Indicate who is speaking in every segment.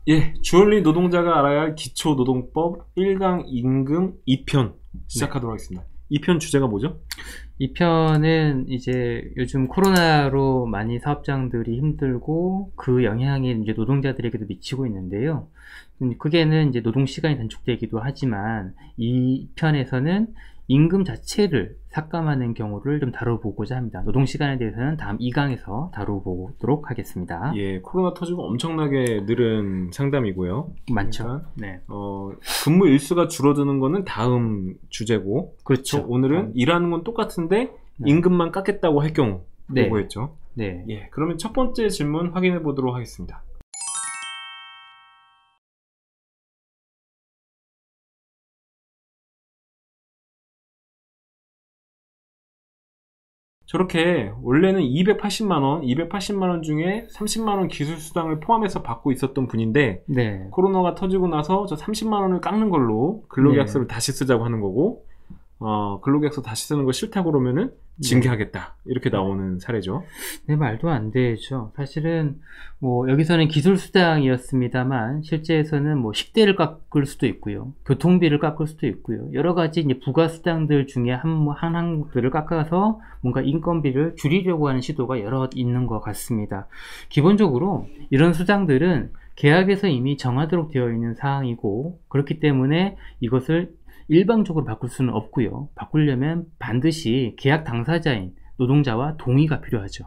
Speaker 1: 예, 주얼리 노동자가 알아야 할 기초노동법 1강 임금 2편 시작하도록 하겠습니다. 2편 주제가 뭐죠?
Speaker 2: 2편은 이제 요즘 코로나로 많이 사업장들이 힘들고 그 영향이 이제 노동자들에게도 미치고 있는데요. 크게는 이제 노동 시간이 단축되기도 하지만 이 편에서는 임금 자체를 삭감하는 경우를 좀 다뤄보고자 합니다. 노동 시간에 대해서는 다음 2강에서 다뤄보도록 하겠습니다.
Speaker 1: 예, 코로나 터지고 엄청나게 늘은 상담이고요.
Speaker 2: 많죠.
Speaker 1: 그러니까,
Speaker 2: 네.
Speaker 1: 근무 일수가 줄어드는 거는 다음 주제고,
Speaker 2: 그렇죠.
Speaker 1: 오늘은 일하는 건 똑같은데
Speaker 2: 네.
Speaker 1: 임금만 깎겠다고 할 경우
Speaker 2: 네.
Speaker 1: 보고했죠.
Speaker 2: 네.
Speaker 1: 예, 그러면 첫 번째 질문 확인해 보도록 하겠습니다. 저렇게 원래는 280만원 중에 30만원 기술수당을 포함해서 받고 있었던 분인데
Speaker 2: 네.
Speaker 1: 코로나가 터지고 나서 저 30만원을 깎는 걸로 근로계약서를 다시 쓰자고 하는 거고, 근로계약서 다시 쓰는 거 싫다고 그러면은 징계하겠다. 이렇게 나오는 사례죠.
Speaker 2: 네, 말도 안 되죠. 사실은 뭐 여기서는 기술수당이었습니다만 실제에서는 뭐 식대를 깎을 수도 있고요, 교통비를 깎을 수도 있고요, 여러 가지 이제 부가수당들 중에 한 항들을 깎아서 뭔가 인건비를 줄이려고 하는 시도가 여러 있는 것 같습니다. 기본적으로 이런 수당들은 계약에서 이미 정하도록 되어 있는 사항이고, 그렇기 때문에 이것을 일방적으로 바꿀 수는 없고요. 바꾸려면 반드시 계약 당사자인 노동자와 동의가 필요하죠.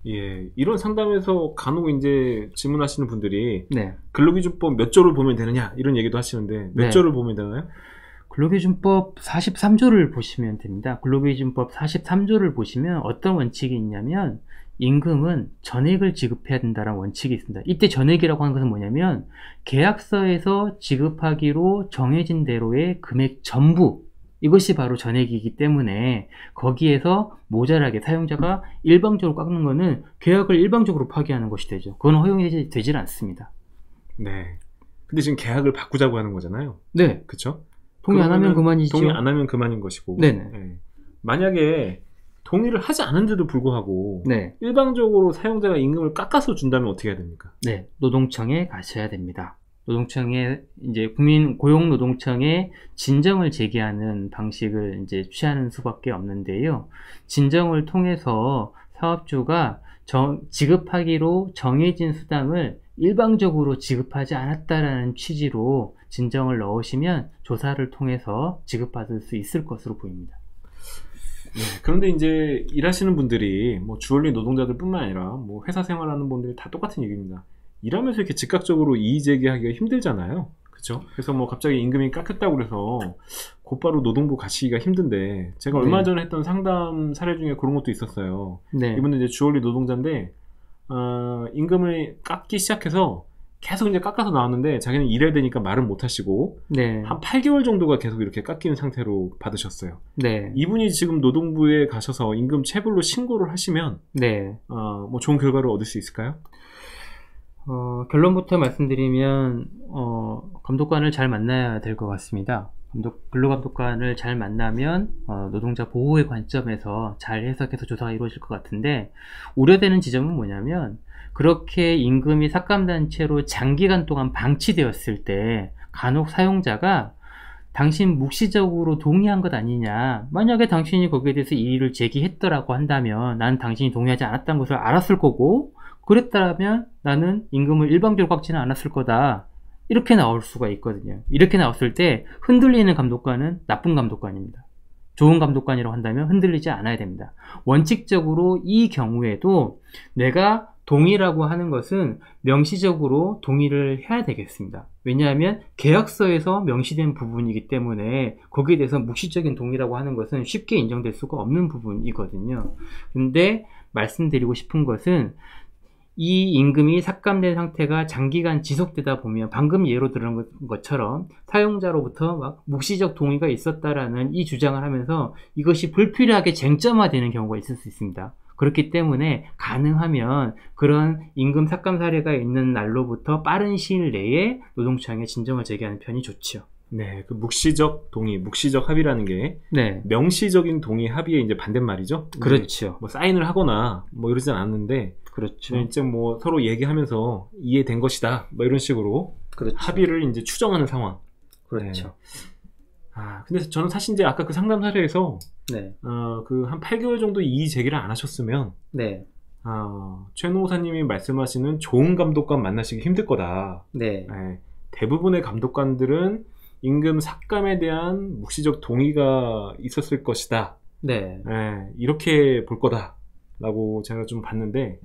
Speaker 1: 예, 이런 상담에서 간혹 이제 질문하시는 분들이
Speaker 2: 네.
Speaker 1: 근로기준법 몇 조를 보면 되느냐 이런 얘기도 하시는데 몇
Speaker 2: 네.
Speaker 1: 조를 보면 되나요?
Speaker 2: 근로기준법 43조를 보시면 됩니다. 근로기준법 43조를 보시면 어떤 원칙이 있냐면 임금은 전액을 지급해야 된다는 원칙이 있습니다. 이때 전액이라고 하는 것은 뭐냐면 계약서에서 지급하기로 정해진 대로의 금액 전부, 이것이 바로 전액이기 때문에 거기에서 모자라게 사용자가 일방적으로 깎는 것은 계약을 일방적으로 파기하는 것이 되죠. 그건 허용이 되질 않습니다.
Speaker 1: 네. 근데 지금 계약을 바꾸자고 하는 거잖아요.
Speaker 2: 네.
Speaker 1: 그쵸?
Speaker 2: 동의 안 하면 그만이죠.
Speaker 1: 동의 안 하면 그만인 것이고.
Speaker 2: 네네.
Speaker 1: 네. 만약에 동의를 하지 않은데도 불구하고
Speaker 2: 네.
Speaker 1: 일방적으로 사용자가 임금을 깎아서 준다면 어떻게 해야 됩니까?
Speaker 2: 네. 노동청에 가셔야 됩니다. 노동청에 이제 고용노동청에 진정을 제기하는 방식을 이제 취하는 수밖에 없는데요. 진정을 통해서 사업주가 지급하기로 정해진 수당을 일방적으로 지급하지 않았다라는 취지로 진정을 넣으시면 조사를 통해서 지급받을 수 있을 것으로 보입니다.
Speaker 1: 네, 그런데 이제 일하시는 분들이 뭐 주얼리 노동자들뿐만 아니라 뭐 회사 생활하는 분들이 다 똑같은 얘기입니다. 일하면서 이렇게 즉각적으로 이의 제기하기가 힘들잖아요. 그렇죠? 그래서 뭐 갑자기 임금이 깎였다고 그래서 곧바로 노동부 가시기가 힘든데, 제가 얼마 전에 했던 상담 사례 중에 그런 것도 있었어요.
Speaker 2: 네.
Speaker 1: 이분은 이제 주얼리 노동자인데 임금을 깎기 시작해서 계속 이제 깎아서 나왔는데 자기는 일해야 되니까 말은 못 하시고
Speaker 2: 네.
Speaker 1: 한 8개월 정도가 계속 이렇게 깎이는 상태로 받으셨어요.
Speaker 2: 네.
Speaker 1: 이분이 지금 노동부에 가셔서 임금 체불로 신고를 하시면
Speaker 2: 네.
Speaker 1: 뭐 좋은 결과를 얻을 수 있을까요?
Speaker 2: 결론부터 말씀드리면 감독관을 잘 만나야 될 것 같습니다. 근로감독관을 잘 만나면 노동자 보호의 관점에서 잘 해석해서 조사가 이루어질 것 같은데, 우려되는 지점은 뭐냐면 그렇게 임금이 삭감된 채로 장기간 동안 방치되었을 때 간혹 사용자가 당신 묵시적으로 동의한 것 아니냐, 만약에 당신이 거기에 대해서 이의를 제기했더라고 한다면 나는 당신이 동의하지 않았다는 것을 알았을 거고, 그랬다면 나는 임금을 일방적으로 깎지는 않았을 거다, 이렇게 나올 수가 있거든요. 이렇게 나왔을 때 흔들리는 감독관은 나쁜 감독관입니다. 좋은 감독관이라고 한다면 흔들리지 않아야 됩니다. 원칙적으로 이 경우에도 내가 동의라고 하는 것은 명시적으로 동의를 해야 되겠습니다. 왜냐하면 계약서에서 명시된 부분이기 때문에 거기에 대해서 묵시적인 동의라고 하는 것은 쉽게 인정될 수가 없는 부분이거든요. 근데 말씀드리고 싶은 것은 이 임금이 삭감된 상태가 장기간 지속되다 보면 방금 예로 들은 것처럼 사용자로부터 막 묵시적 동의가 있었다라는 이 주장을 하면서 이것이 불필요하게 쟁점화되는 경우가 있을 수 있습니다. 그렇기 때문에 가능하면 그런 임금 삭감 사례가 있는 날로부터 빠른 시일 내에 노동청에 진정을 제기하는 편이 좋죠.
Speaker 1: 네, 그 묵시적 동의, 묵시적 합의라는 게
Speaker 2: 네,
Speaker 1: 명시적인 동의 합의의 이제 반대말이죠.
Speaker 2: 그렇죠.
Speaker 1: 뭐 사인을 하거나 뭐 이러진 않는데,
Speaker 2: 그렇죠.
Speaker 1: 이제 뭐 서로 얘기하면서 이해된 것이다, 뭐 이런 식으로
Speaker 2: 그렇죠.
Speaker 1: 합의를 이제 추정하는 상황.
Speaker 2: 그렇죠.
Speaker 1: 근데 저는 사실 이제 아까 그 상담 사례에서
Speaker 2: 네,
Speaker 1: 그 한 8개월 정도 이의 제기를 안 하셨으면,
Speaker 2: 네,
Speaker 1: 최 노사님이 말씀하시는 좋은 감독관 만나시기 힘들 거다.
Speaker 2: 네,
Speaker 1: 대부분의 감독관들은 임금 삭감에 대한 묵시적 동의가 있었을 것이다.
Speaker 2: 네.
Speaker 1: 이렇게 볼 거다라고 제가 좀 봤는데,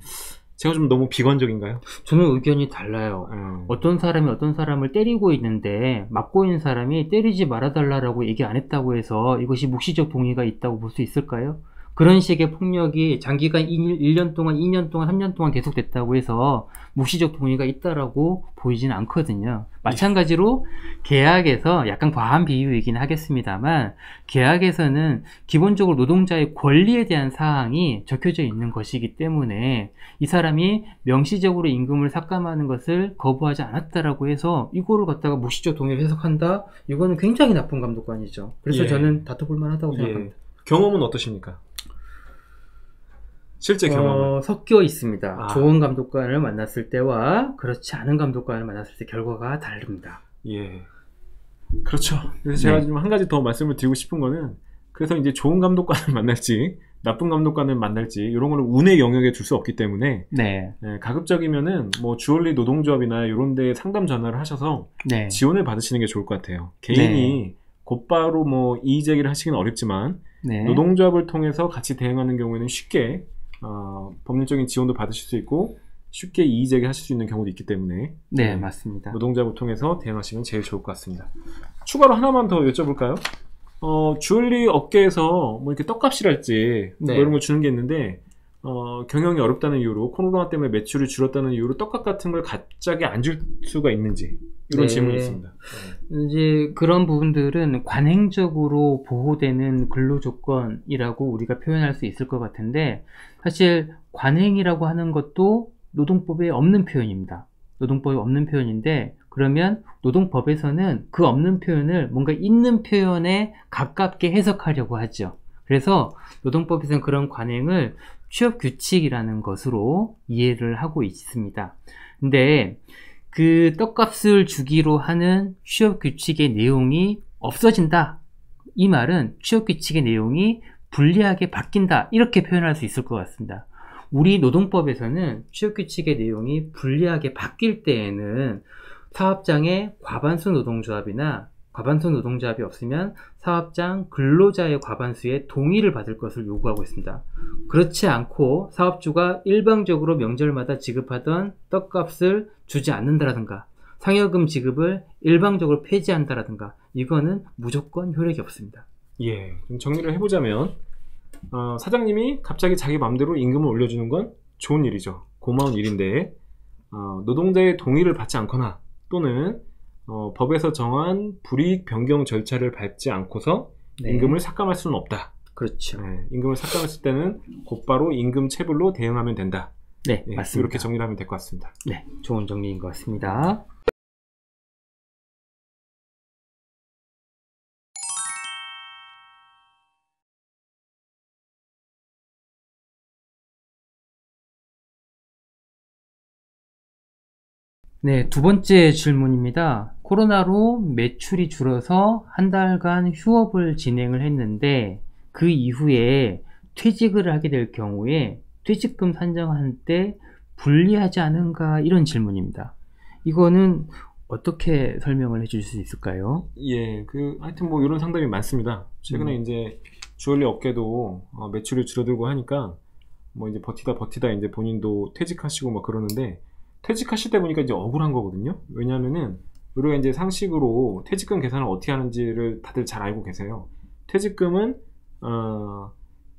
Speaker 1: 제가 좀 너무 비관적인가요?
Speaker 2: 저는 의견이 달라요. 어떤 사람이 어떤 사람을 때리고 있는데 맞고 있는 사람이 때리지 말아달라고 얘기 안 했다고 해서 이것이 묵시적 동의가 있다고 볼 수 있을까요? 그런 식의 폭력이 장기간 1년 동안, 2년 동안, 3년 동안 계속됐다고 해서 묵시적 동의가 있다라고 보이지는 않거든요. 마찬가지로 계약에서 약간 과한 비유이긴 하겠습니다만 계약에서는 기본적으로 노동자의 권리에 대한 사항이 적혀져 있는 것이기 때문에 이 사람이 명시적으로 임금을 삭감하는 것을 거부하지 않았다라고 해서 이거를 갖다가 묵시적 동의를 해석한다? 이거는 굉장히 나쁜 감독관이죠. 그래서 저는 다퉈볼 만하다고 생각합니다.
Speaker 1: 경험은 어떠십니까? 실제 경험은?
Speaker 2: 섞여 있습니다. 좋은 감독관을 만났을 때와 그렇지 않은 감독관을 만났을 때 결과가 다릅니다.
Speaker 1: 예. 그렇죠. 그래서 제가 좀 한 가지 더 말씀을 드리고 싶은 거는, 그래서 이제 좋은 감독관을 만날지 나쁜 감독관을 만날지 이런 거는 운의 영역에 둘 수 없기 때문에 가급적이면은 뭐 주얼리 노동조합이나 이런 데 상담 전화를 하셔서 지원을 받으시는 게 좋을 것 같아요. 개인이 곧바로 뭐 이의 제기를 하시기는 어렵지만 노동조합을 통해서 같이 대응하는 경우에는 쉽게 법률적인 지원도 받으실 수 있고 쉽게 이의 제기하실 수 있는 경우도 있기 때문에
Speaker 2: 맞습니다.
Speaker 1: 노동조합을 통해서 대응하시면 제일 좋을 것 같습니다. 추가로 하나만 더 여쭤볼까요? 주얼리 업계에서 뭐 이렇게 떡값이랄지 뭐 이런 거 주는 게 있는데 경영이 어렵다는 이유로, 코로나 때문에 매출이 줄었다는 이유로 떡값 같은 걸 갑자기 안 줄 수가 있는지, 이런 질문이 있습니다.
Speaker 2: 이제 그런 부분들은 관행적으로 보호되는 근로조건이라고 우리가 표현할 수 있을 것 같은데, 사실 관행이라고 하는 것도 노동법에 없는 표현입니다. 노동법에 없는 표현인데, 그러면 노동법에서는 그 없는 표현을 뭔가 있는 표현에 가깝게 해석하려고 하죠. 그래서 노동법에서는 그런 관행을 취업규칙이라는 것으로 이해를 하고 있습니다. 근데 그 떡값을 주기로 하는 취업규칙의 내용이 없어진다, 이 말은 취업규칙의 내용이 불리하게 바뀐다, 이렇게 표현할 수 있을 것 같습니다. 우리 노동법에서는 취업규칙의 내용이 불리하게 바뀔 때에는 사업장의 과반수 노동조합이나 과반수 노동조합이 없으면 사업장 근로자의 과반수의 동의를 받을 것을 요구하고 있습니다. 그렇지 않고 사업주가 일방적으로 명절마다 지급하던 떡값을 주지 않는다라든가 상여금 지급을 일방적으로 폐지한다라든가 이거는 무조건 효력이 없습니다.
Speaker 1: 좀 정리를 해보자면 사장님이 갑자기 자기 맘대로 임금을 올려주는 건 좋은 일이죠. 고마운 일인데 노동자의 동의를 받지 않거나 또는 법에서 정한 불이익 변경 절차를 밟지 않고서 임금을 삭감할 수는 없다.
Speaker 2: 그렇죠.
Speaker 1: 임금을 삭감했을 때는 곧바로 임금 체불로 대응하면 된다.
Speaker 2: 맞습니다.
Speaker 1: 이렇게 정리를 하면 될 것 같습니다.
Speaker 2: 좋은 정리인 것 같습니다. 두 번째 질문입니다. 코로나로 매출이 줄어서 한 달간 휴업을 진행을 했는데 그 이후에 퇴직을 하게 될 경우에 퇴직금 산정할 때 불리하지 않은가, 이런 질문입니다. 이거는 어떻게 설명을 해줄 수 있을까요?
Speaker 1: 하여튼 뭐 이런 상담이 많습니다. 최근에 이제 주얼리 업계도 매출이 줄어들고 하니까 뭐 이제 버티다 이제 본인도 퇴직하시고 막 그러는데, 퇴직하실 때 보니까 이제 억울한 거거든요. 왜냐하면은 우리가 이제 상식으로 퇴직금 계산을 어떻게 하는지를 다들 잘 알고 계세요. 퇴직금은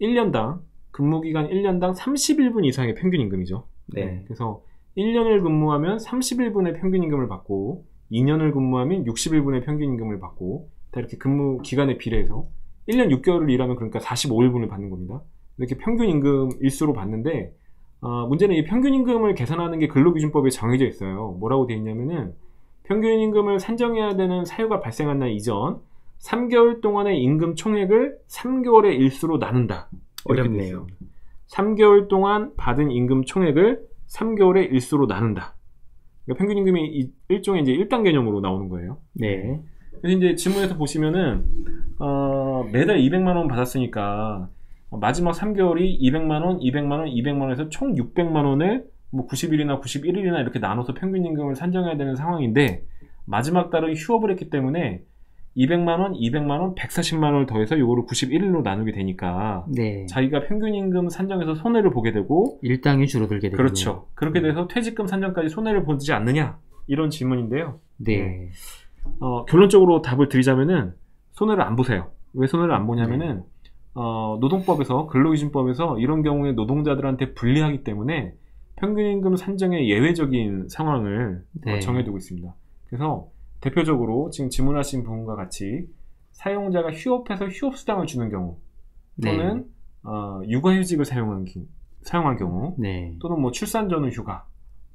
Speaker 1: 1년당 근무기간 1년당 31분 이상의 평균 임금이죠.
Speaker 2: 네.
Speaker 1: 그래서 1년을 근무하면 30일분의 평균 임금을 받고 2년을 근무하면 60일분의 평균 임금을 받고 다 이렇게 근무 기간에 비례해서 1년 6개월을 일하면 그러니까 45일분을 받는 겁니다. 이렇게 평균 임금 일수로 받는데 문제는 이 평균 임금을 계산하는 게 근로기준법에 정해져 있어요. 뭐라고 되어 있냐면은 평균 임금을 산정해야 되는 사유가 발생한 날 이전 3개월 동안의 임금 총액을 3개월의 일수로 나눈다.
Speaker 2: 어렵네요.
Speaker 1: 3개월 동안 받은 임금 총액을 3개월의 일수로 나눈다. 그러니까 평균 임금이 일종의 이제 1단 개념으로 나오는 거예요.
Speaker 2: 네.
Speaker 1: 그래서 이제 지문에서 보시면은 매달 200만 원 받았으니까 마지막 3개월이 200만 원, 200만 원, 200만 원에서 총 600만 원을 뭐 90일이나 91일이나 이렇게 나눠서 평균 임금을 산정해야 되는 상황인데 마지막 달은 휴업을 했기 때문에 200만 원, 200만 원, 140만 원을 더해서 이거를 91일로 나누게 되니까
Speaker 2: 네.
Speaker 1: 자기가 평균 임금 산정에서 손해를 보게 되고
Speaker 2: 일당이 줄어들게 되고
Speaker 1: 그렇죠. 그렇게 돼서 퇴직금 산정까지 손해를 보지 않느냐 이런 질문인데요.
Speaker 2: 네.
Speaker 1: 결론적으로 답을 드리자면은 손해를 안 보세요. 왜 손해를 안 보냐면은 노동법에서 근로기준법에서 이런 경우에 노동자들한테 불리하기 때문에 평균임금 산정의 예외적인 상황을
Speaker 2: 네.
Speaker 1: 정해두고 있습니다. 그래서 대표적으로 지금 질문하신 부분과 같이 사용자가 휴업해서 휴업수당을 주는 경우 또는 육아휴직을 사용한 경우
Speaker 2: 네.
Speaker 1: 또는 뭐 출산 전후 휴가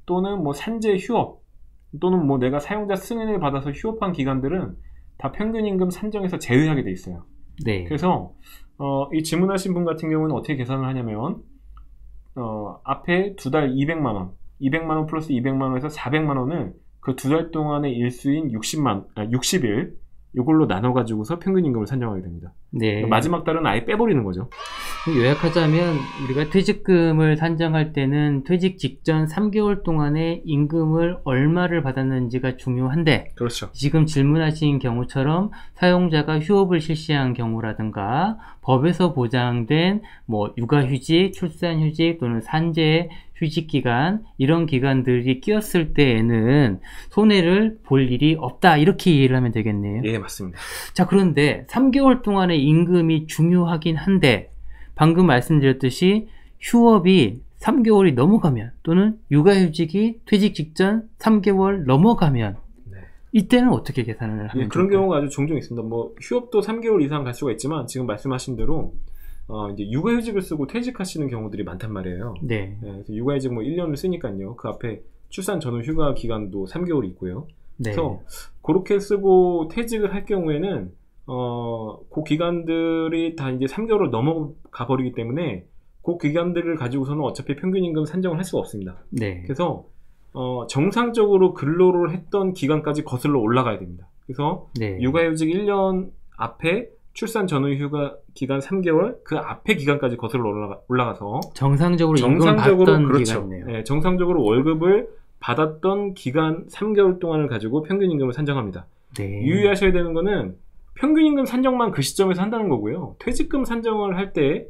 Speaker 1: 또는 뭐 산재 휴업 또는 뭐 내가 사용자 승인을 받아서 휴업한 기간들은 다 평균임금 산정에서 제외하게 돼 있어요.
Speaker 2: 네.
Speaker 1: 그래서 이 질문하신 분 같은 경우는 어떻게 계산을 하냐면 앞에 두 달 200만 원, 200만 원 플러스 200만 원에서 400만 원을 그 두 달 동안의 일수인 60일 이걸로 나눠가지고서 평균임금을 산정하게 됩니다.
Speaker 2: 네.
Speaker 1: 마지막 달은 아예 빼버리는 거죠.
Speaker 2: 요약하자면 우리가 퇴직금을 산정할 때는 퇴직 직전 3개월 동안의 임금을 얼마를 받았는지가 중요한데
Speaker 1: 그렇죠.
Speaker 2: 지금 질문하신 경우처럼 사용자가 휴업을 실시한 경우라든가 법에서 보장된 뭐 육아휴직, 출산휴직 또는 산재 휴직기간 이런 기간들이 끼었을 때에는 손해를 볼 일이 없다 이렇게 이해를 하면 되겠네요.
Speaker 1: 예, 맞습니다.
Speaker 2: 자, 그런데 3개월 동안의 임금이 중요하긴 한데 방금 말씀드렸듯이 휴업이 3개월이 넘어가면 또는 육아휴직이 퇴직 직전 3개월 넘어가면 이때는 어떻게 계산을 하면
Speaker 1: 그런 경우가 아주 종종 있습니다. 뭐 휴업도 3개월 이상 갈 수가 있지만 지금 말씀하신 대로 이제 육아휴직을 쓰고 퇴직하시는 경우들이 많단 말이에요.
Speaker 2: 네.
Speaker 1: 그래서 육아휴직 뭐 1년을 쓰니까요. 그 앞에 출산 전후 휴가 기간도 3개월이 있고요.
Speaker 2: 네.
Speaker 1: 그래서 그렇게 쓰고 퇴직을 할 경우에는 그 기간들이 다 이제 3개월을 넘어가 버리기 때문에 그 기간들을 가지고서는 어차피 평균임금 산정을 할 수가 없습니다.
Speaker 2: 네.
Speaker 1: 그래서 정상적으로 근로를 했던 기간까지 거슬러 올라가야 됩니다. 그래서
Speaker 2: 네.
Speaker 1: 육아휴직 1년 앞에 출산 전후 휴가 기간 3개월 그 앞에 기간까지 거슬러 올라가서
Speaker 2: 정상적으로 임금을 받던
Speaker 1: 그렇죠.
Speaker 2: 기간이네요.
Speaker 1: 네, 정상적으로 월급을 받았던 기간 3개월 동안을 가지고 평균임금을 산정합니다.
Speaker 2: 네.
Speaker 1: 유의하셔야 되는 거는 평균임금 산정만 그 시점에서 한다는 거고요. 퇴직금 산정을 할 때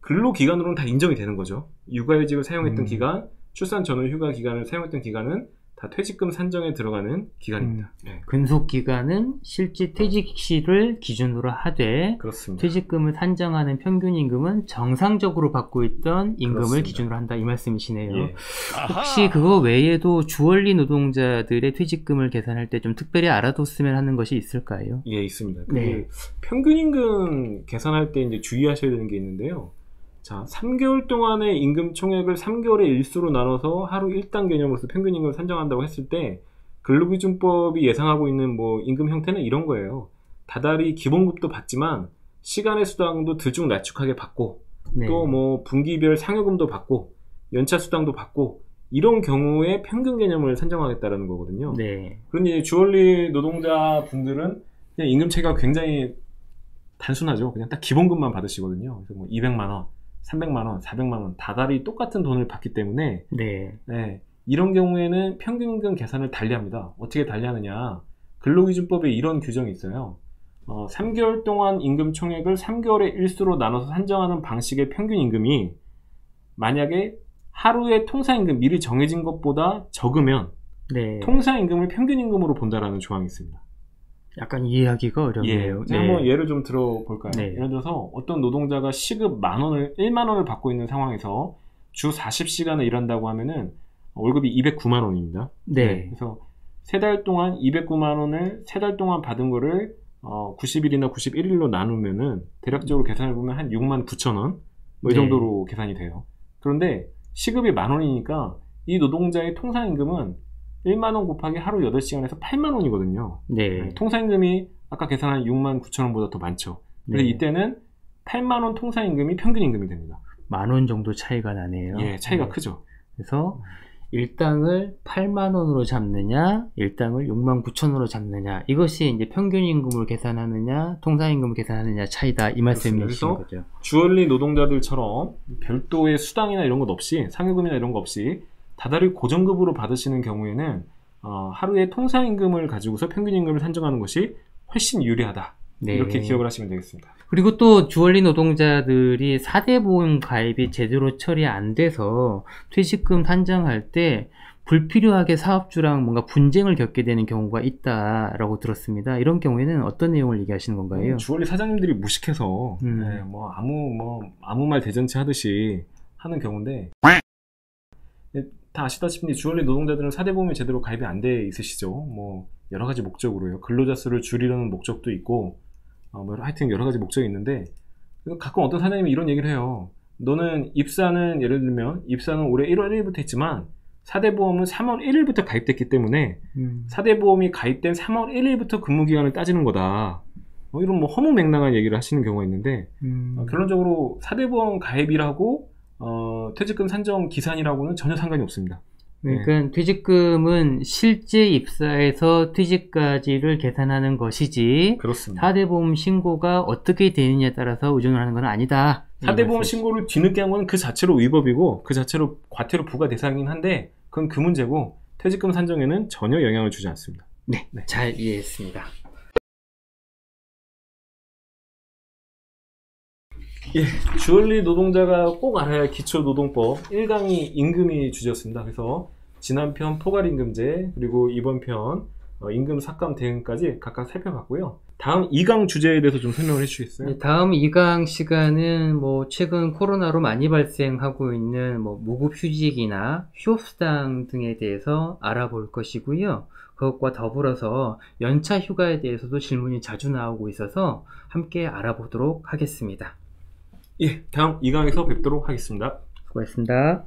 Speaker 1: 근로기간으로는 다 인정이 되는 거죠. 육아휴직을 사용했던 기간, 출산 전후 휴가 기간을 사용했던 기간은 다 퇴직금 산정에 들어가는 기간입니다. 네.
Speaker 2: 근속기간은 실제 퇴직시를 기준으로 하되
Speaker 1: 그렇습니다.
Speaker 2: 퇴직금을 산정하는 평균임금은 정상적으로 받고 있던 임금을
Speaker 1: 그렇습니다.
Speaker 2: 기준으로 한다 이 말씀이시네요.
Speaker 1: 예.
Speaker 2: 혹시 그거 외에도 주얼리 노동자들의 퇴직금을 계산할 때 좀 특별히 알아뒀으면 하는 것이 있을까요?
Speaker 1: 예, 있습니다.
Speaker 2: 네.
Speaker 1: 평균임금 계산할 때 이제 주의하셔야 되는 게 있는데요. 자, 3개월 동안의 임금 총액을 3개월의 일수로 나눠서 하루 1단 개념으로서 평균임금을 산정한다고 했을 때 근로기준법이 예상하고 있는 뭐 임금 형태는 이런 거예요. 다달이 기본급도 받지만 시간의 수당도 들쭉날쭉하게 받고
Speaker 2: 네.
Speaker 1: 또 뭐 분기별 상여금도 받고 연차 수당도 받고 이런 경우에 평균 개념을 산정하겠다라는 거거든요.
Speaker 2: 네.
Speaker 1: 그런데 주얼리 노동자분들은 그냥 임금 체계가 굉장히 단순하죠. 그냥 딱 기본급만 받으시거든요. 그래서 뭐 200만 원, 300만 원, 400만 원 다달이 똑같은 돈을 받기 때문에
Speaker 2: 네.
Speaker 1: 이런 경우에는 평균임금 계산을 달리합니다. 어떻게 달리하느냐? 근로기준법에 이런 규정이 있어요. 3개월 동안 임금 총액을 3개월의 일수로 나눠서 산정하는 방식의 평균임금이 만약에 하루의 통사임금 미리 정해진 것보다 적으면
Speaker 2: 네.
Speaker 1: 통사임금을 평균임금으로 본다라는 조항이 있습니다.
Speaker 2: 약간 이해하기가 어렵네요.
Speaker 1: 제가 한번 예를 좀 들어볼까요?
Speaker 2: 네.
Speaker 1: 예를 들어서 어떤 노동자가 시급 10,000원을 1만 원을 받고 있는 상황에서 주 40시간을 일한다고 하면은 월급이 209만 원입니다.
Speaker 2: 네.
Speaker 1: 그래서 3달 동안 209만 원을 3달 동안 받은 거를 90일이나 91일로 나누면은 대략적으로 계산해 보면 한 6만 9천 원, 뭐 이
Speaker 2: 네.
Speaker 1: 정도로 계산이 돼요. 그런데 시급이 만 원이니까 이 노동자의 통상임금은 1만 원 곱하기 하루 8시간에서 8만 원이거든요.
Speaker 2: 네.
Speaker 1: 통상임금이 아까 계산한 6만 9천 원보다 더 많죠. 그래서
Speaker 2: 네.
Speaker 1: 이때는 8만 원 통상임금이 평균임금이 됩니다.
Speaker 2: 10,000원 정도 차이가 나네요.
Speaker 1: 예, 차이가
Speaker 2: 네.
Speaker 1: 크죠.
Speaker 2: 그래서 일당을 8만 원으로 잡느냐, 일당을 6만 9천 원으로 잡느냐, 이것이 이제 평균임금을 계산하느냐, 통상임금을 계산하느냐 차이다, 이 말씀이신 거죠.
Speaker 1: 주얼리 노동자들처럼 별도의 수당이나 이런 것 없이, 상여금이나 이런 거 없이 다달이 고정급으로 받으시는 경우에는 하루에 통상임금을 가지고서 평균임금을 산정하는 것이 훨씬 유리하다.
Speaker 2: 네.
Speaker 1: 이렇게 기억을 하시면 되겠습니다.
Speaker 2: 그리고 또 주얼리 노동자들이 4대 보험 가입이 제대로 처리 안 돼서 퇴직금 산정할 때 불필요하게 사업주랑 뭔가 분쟁을 겪게 되는 경우가 있다라고 들었습니다. 이런 경우에는 어떤 내용을 얘기하시는 건가요?
Speaker 1: 주얼리 사장님들이 무식해서 네, 아무 말 대잔치 하듯이 하는 경우인데, 다 아시다시피 주얼리 노동자들은 4대 보험이 제대로 가입이 안 돼 있으시죠. 뭐 여러 가지 목적으로요. 근로자 수를 줄이려는 목적도 있고, 하여튼 여러 가지 목적이 있는데, 가끔 어떤 사장님이 이런 얘기를 해요. 너는 입사는, 예를 들면 입사는 올해 1월 1일부터 했지만 4대 보험은 3월 1일부터 가입됐기 때문에 4대 보험이 가입된 3월 1일부터 근무기간을 따지는 거다. 이런 뭐 허무맹랑한 얘기를 하시는 경우가 있는데, 결론적으로 4대 보험 가입이라고 퇴직금 산정 기산이라고는 전혀 상관이 없습니다.
Speaker 2: 그러니까 퇴직금은 실제 입사에서 퇴직까지를 계산하는 것이지,
Speaker 1: 그렇습니다.
Speaker 2: 4대 보험 신고가 어떻게 되느냐에 따라서 의존을 하는 건 아니다.
Speaker 1: 4대 보험 신고를 뒤늦게 한 건 그 자체로 위법이고 그 자체로 과태료 부과 대상이긴 한데, 그건 그 문제고 퇴직금 산정에는 전혀 영향을 주지 않습니다.
Speaker 2: 네, 잘 이해했습니다.
Speaker 1: 예, 주얼리 노동자가 꼭 알아야 할 기초노동법 1강이 임금이 주제였습니다. 그래서 지난 편 포괄임금제, 그리고 이번 편 임금 삭감 대응까지 각각 살펴봤고요. 다음 2강 주제에 대해서 좀 설명을 해주시겠어요?
Speaker 2: 네, 다음 2강 시간은 뭐 최근 코로나로 많이 발생하고 있는 뭐 무급 휴직이나 휴업수당 등에 대해서 알아볼 것이고요. 그것과 더불어서 연차 휴가에 대해서도 질문이 자주 나오고 있어서 함께 알아보도록 하겠습니다.
Speaker 1: 예, 다음 2강에서 뵙도록 하겠습니다.
Speaker 2: 수고하셨습니다.